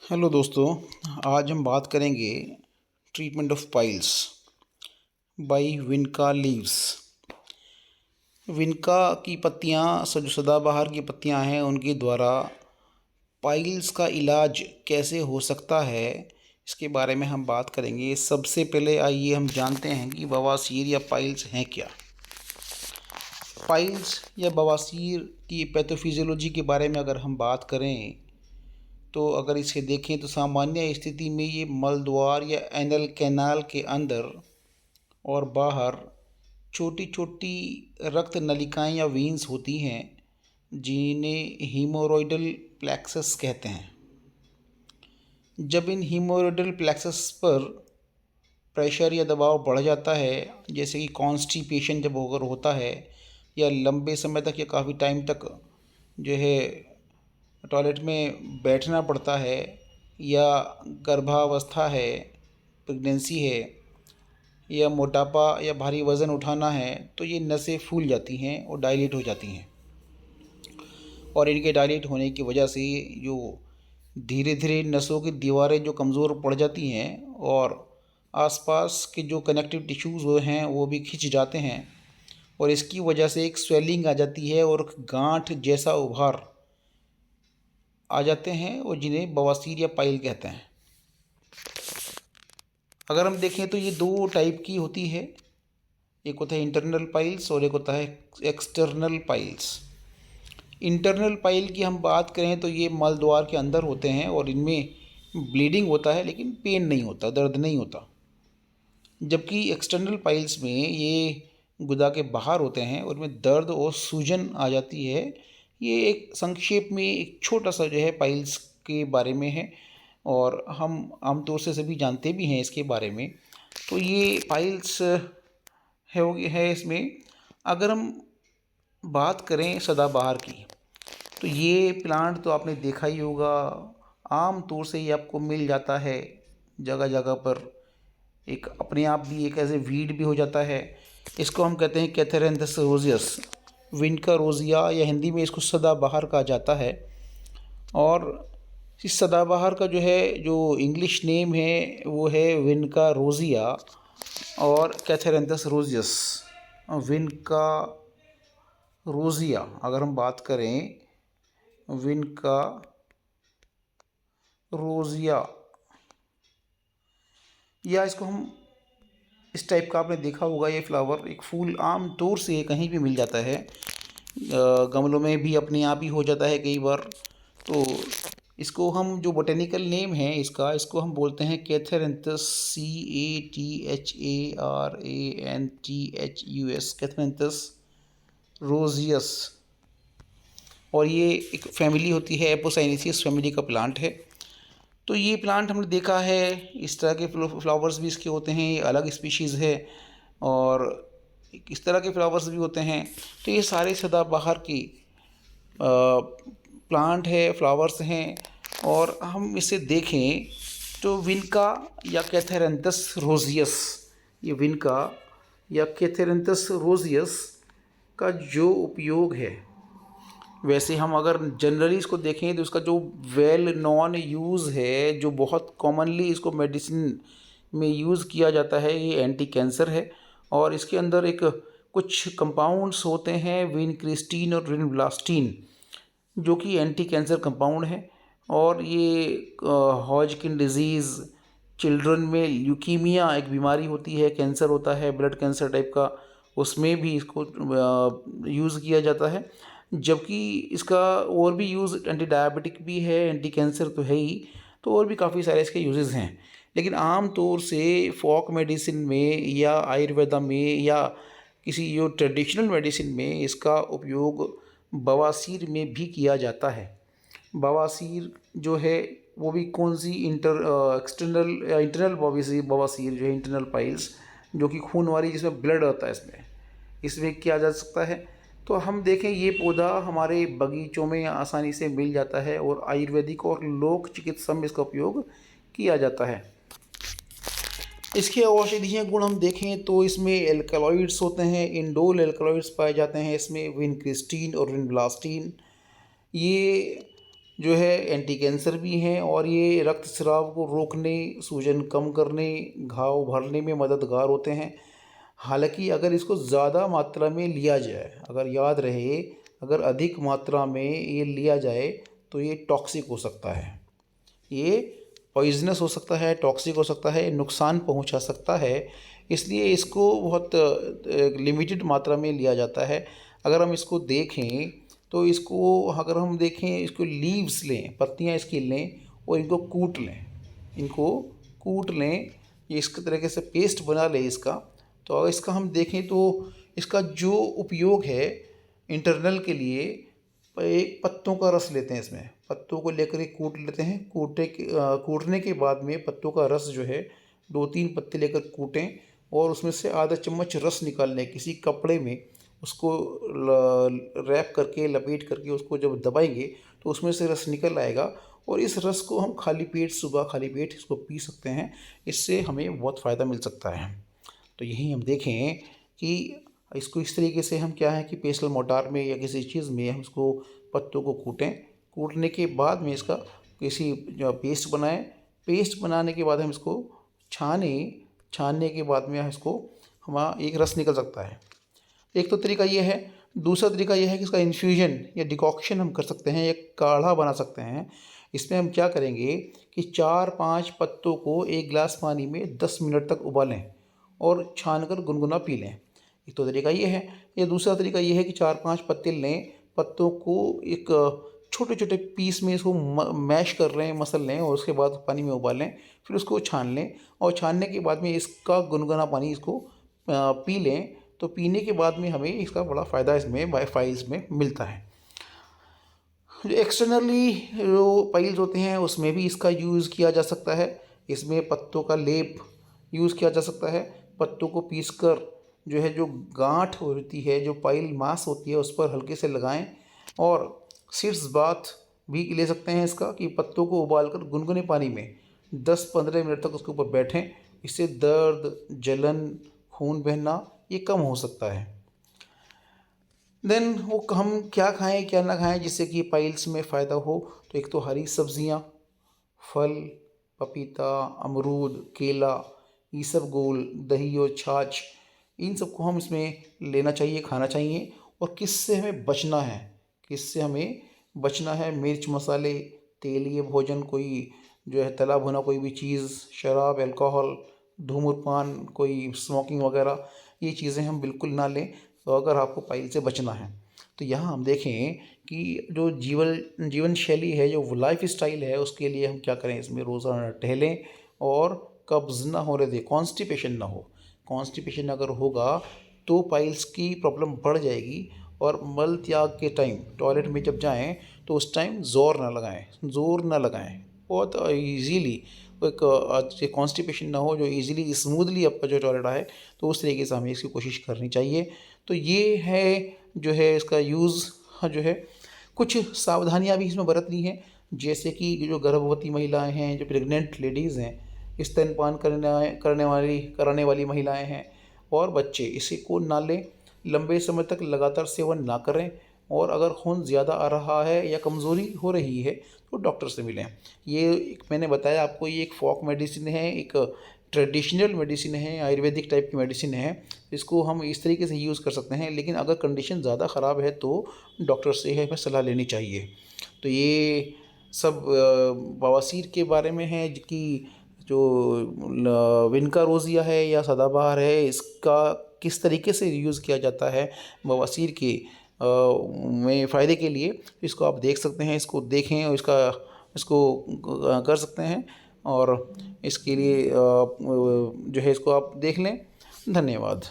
Hello दोस्तों। आज हम बात करेंगे treatment of piles by vinca leaves. विनका की पत्तियां जो सदाबहार की पत्तियां हैं उनके द्वारा पाइल्स का इलाज कैसे हो सकता है, इसके बारे में हम बात करेंगे। सबसे पहले आइए हम जानते हैं कि बवासीर या पाइल्स हैं क्या। पाइल्स या बवासीर की पैथोफिजियोलॉजी के बारे में अगर हम बात करें तो अगर इसे देखें तो सामान्य स्थिति में ये मलद्वार या एनल कैनाल के अंदर और बाहर छोटी छोटी रक्त नलिकाएं या वीन्स होती हैं जिन्हें हीमोरॉइडल प्लेक्सस कहते हैं। जब इन हीमोरॉइडल प्लेक्सस पर प्रेशर या दबाव बढ़ जाता है, जैसे कि कॉन्स्टिपेशन जब अगर होता है या लंबे समय तक या काफ़ी टाइम तक जो है टॉयलेट में बैठना पड़ता है, या गर्भावस्था है, प्रेगनेंसी है, या मोटापा या भारी वज़न उठाना है, तो ये नसें फूल जाती हैं और डायलेट हो जाती हैं। और इनके डायलेट होने की वजह से जो धीरे धीरे नसों की दीवारें जो कमज़ोर पड़ जाती हैं और आसपास के जो कनेक्टिव टिश्यूज़ वो हैं वो भी खिंच जाते हैं, और इसकी वजह से एक स्वेलिंग आ जाती है और गांठ जैसा उभार आ जाते हैं, और जिन्हें बवासीर या पाइल कहते हैं। अगर हम देखें तो ये दो टाइप की होती है, एक होता है इंटरनल पाइल्स और एक होता है एक्सटर्नल पाइल्स। इंटरनल पाइल की हम बात करें तो ये मल द्वार के अंदर होते हैं और इनमें ब्लीडिंग होता है लेकिन पेन नहीं होता, दर्द नहीं होता। जबकि एक्सटर्नल पाइल्स में ये गुदा के बाहर होते हैं और इनमें दर्द और सूजन आ जाती है। ये एक संक्षेप में एक छोटा सा जो है पाइल्स के बारे में है, और हम आमतौर से सभी जानते भी हैं इसके बारे में। तो ये पाइल्स है इसमें। अगर हम बात करें सदाबहार की, तो ये प्लांट तो आपने देखा ही होगा, आम तौर से ये आपको मिल जाता है जगह जगह पर। एक अपने आप भी एक ऐसे वीड भी हो जाता है। इसको हम कहते हैं कैथेरेंथस रोजियस, विनका रोजिया, या हिंदी में इसको सदाबहार कहा जाता है। और इस सदाबहार का जो इंग्लिश नेम है वो है विनका रोजिया और कैथेरेंथस रोजियस। विनका रोजिया अगर हम बात करें, विनका रोजिया, या इसको हम इस टाइप का आपने देखा होगा। ये फ्लावर एक फूल आम तौर से कहीं भी मिल जाता है, गमलों में भी अपने आप ही हो जाता है कई बार। तो इसको हम जो बोटेनिकल नेम है इसको हम बोलते हैं कैथेरेंथस, CATHARANTHUS, कैथेरेंथस रोजियस। और ये एक फैमिली होती है, एपोसाइनेसियस फैमिली का प्लांट है। तो ये प्लांट हमने देखा है, इस तरह के फ्लावर्स भी इसके होते हैं, ये अलग स्पीशीज़ है, और इस तरह के फ्लावर्स भी होते हैं। तो ये सारे सदाबहार की प्लांट है, फ्लावर्स हैं। और हम इसे देखें तो विनका या कैथेरेंथस रोजियस, ये विनका या कैथेरेंथस रोजियस का जो उपयोग है, वैसे हम अगर जनरली इसको देखें तो इसका जो वेल नॉन यूज़ है, जो बहुत कॉमनली इसको मेडिसिन में यूज़ किया जाता है, ये एंटी कैंसर है। और इसके अंदर एक कुछ कंपाउंड्स होते हैं, विनक्रिस्टीन और विनब्लास्टीन, जो कि एंटी कैंसर कंपाउंड है। और ये हॉजकिन डिजीज़, चिल्ड्रन में ल्यूकीमिया एक बीमारी होती है, कैंसर होता है ब्लड कैंसर टाइप का, उसमें भी इसको यूज़ किया जाता है। जबकि इसका और भी यूज़ एंटी डायबिटिक भी है, एंटी कैंसर तो है ही, तो और भी काफ़ी सारे इसके यूजेस हैं। लेकिन आम तौर से फोक मेडिसिन में या आयुर्वेदा में या किसी जो ट्रेडिशनल मेडिसिन में इसका उपयोग बवासीर में भी किया जाता है। बवासीर जो है वो भी कौन सी एक्सटर्नल या इंटरनल बवासीर जो है, इंटरनल पाइल्स, जो कि खून वाली, जिसमें ब्लड होता है, इसमें किया जा सकता है। तो हम देखें ये पौधा हमारे बगीचों में आसानी से मिल जाता है और आयुर्वेदिक और लोक चिकित्सा में इसका उपयोग किया जाता है। इसके औषधीय गुण हम देखें तो इसमें एल्कलॉइड्स होते हैं, इंडोल एल्कलॉइड्स पाए जाते हैं इसमें, विनक्रिस्टीन और विनब्लास्टीन। ये जो है एंटी कैंसर भी हैं और ये रक्तस्राव को रोकने, सूजन कम करने, घाव भरने में मददगार होते हैं। हालाँकि अगर इसको ज़्यादा मात्रा में लिया जाए, अगर याद रहे, अगर अधिक मात्रा में ये लिया जाए तो ये टॉक्सिक हो सकता है, ये पॉइज़नस हो सकता है, टॉक्सिक हो सकता है, नुकसान पहुंचा सकता है। इसलिए इसको बहुत लिमिटेड मात्रा में लिया जाता है। अगर हम इसको देखें तो इसको अगर हम देखें, इसको लीव्स लें, पत्तियां इसकी लें और इनको कूट लें, इनको कूट लें, ये इस तरीके से पेस्ट बना लें इसका। तो अगर इसका हम देखें तो इसका जो उपयोग है इंटरनल के लिए, एक पत्तों का रस लेते हैं, इसमें पत्तों को लेकर के कूट लेते हैं। कूटने के बाद में पत्तों का रस जो है 2-3 पत्ते लेकर कूटें और उसमें से आधा चम्मच रस निकाल लें किसी कपड़े में, उसको रैप करके लपेट करके उसको जब दबाएंगे तो उसमें से रस निकल आएगा और इस रस को हम खाली पेट, सुबह खाली पेट इसको पी सकते हैं। इससे हमें बहुत फ़ायदा मिल सकता है। तो यही हम देखें कि इसको इस तरीके से हम क्या है कि पेस्टल मोर्टार में या किसी चीज़ में हम इसको पत्तों को कूटें, कूटने के बाद में इसका किसी जो पेस्ट बनाएं, पेस्ट बनाने के बाद हम इसको छानने के बाद में इसको हमारा एक रस निकल सकता है। एक तो तरीका ये है। दूसरा तरीका ये है कि इसका इन्फ्यूजन या डिकॉक्शन हम कर सकते हैं, या काढ़ा बना सकते हैं। इसमें हम क्या करेंगे कि 4-5 पत्तों को एक गिलास पानी में 10 मिनट तक उबालें और छानकर गुनगुना पी लें। एक तो तरीका ये है। या दूसरा तरीका ये है कि 4-5 पत्ते लें, पत्तों को एक छोटे छोटे पीस में इसको मैश कर लें, मसल लें और उसके बाद पानी में उबालें, फिर उसको छान लें और छानने के बाद में इसका गुनगुना पानी इसको पी लें। तो पीने के बाद में हमें इसका बड़ा फ़ायदा इसमें बायोफाइल्स में मिलता है। जो एक्सटर्नली जो पाइल्स होते हैं उसमें भी इसका यूज़ किया जा सकता है। इसमें पत्तों का लेप यूज़ किया जा सकता है। पत्तों को पीसकर जो है, जो गांठ होती है, जो पाइल मांस होती है, उस पर हल्के से लगाएं और सीड्स बाथ भी ले सकते हैं इसका, कि पत्तों को उबालकर गुनगुने पानी में 10-15 मिनट तक उसके ऊपर बैठें। इससे दर्द, जलन, खून बहना ये कम हो सकता है। देन वो हम क्या खाएं क्या ना खाएं जिससे कि पाइल्स में फ़ायदा हो। तो एक तो हरी सब्जियां, फल, पपीता, अमरूद, केला, ईसबगोल, दही और छाछ, इन सबको हम इसमें लेना चाहिए, खाना चाहिए। और किससे हमें बचना है, किससे हमें बचना है? मिर्च मसाले, तेलीय भोजन, कोई जो है तला भुना कोई भी चीज़, शराब, अल्कोहल, धूम्रपान, कोई स्मोकिंग वगैरह, ये चीज़ें हम बिल्कुल ना लें। तो अगर आपको पाइल से बचना है तो यहाँ हम देखें कि जो जीवन शैली है, जो लाइफ स्टाइल है, उसके लिए हम क्या करें, इसमें रोज़ाना टहलें और कब्ज़ ना होने दें, कॉन्स्टिपेशन ना हो। कॉन्स्टिपेशन अगर होगा तो पाइल्स की प्रॉब्लम बढ़ जाएगी। और मल त्याग के टाइम टॉयलेट में जब जाएं तो उस टाइम ज़ोर ना लगाएं। बहुत ईजीली एक कॉन्स्टिपेशन ना हो, जो ईजीली स्मूथली आपका जो टॉयलेट आए, तो उस तरीके से हमें इसकी कोशिश करनी चाहिए। तो ये है जो है इसका यूज़ जो है। कुछ सावधानियां भी इसमें बरतनी हैं, जैसे कि जो गर्भवती महिलाएं हैं, जो प्रेग्नेंट लेडीज़ हैं, स्तनपान कराने वाली महिलाएं हैं और बच्चे, इसी को ना लें, लंबे समय तक लगातार सेवन ना करें। और अगर खून ज़्यादा आ रहा है या कमज़ोरी हो रही है तो डॉक्टर से मिलें। ये मैंने बताया आपको, ये एक फोक मेडिसिन है, एक ट्रेडिशनल मेडिसिन है, आयुर्वेदिक टाइप की मेडिसिन है। इसको हम इस तरीके से यूज़ कर सकते हैं, लेकिन अगर कंडीशन ज़्यादा ख़राब है तो डॉक्टर से हमें सलाह लेनी चाहिए। तो ये सब बवासीर के बारे में है कि जो विनका रोज़िया है या सदाबहार है, इसका किस तरीके से यूज़ किया जाता है बवासीर के में फ़ायदे के लिए। इसको आप देख सकते हैं, इसको देखें और इसको कर सकते हैं। और इसके लिए जो है इसको आप देख लें। धन्यवाद।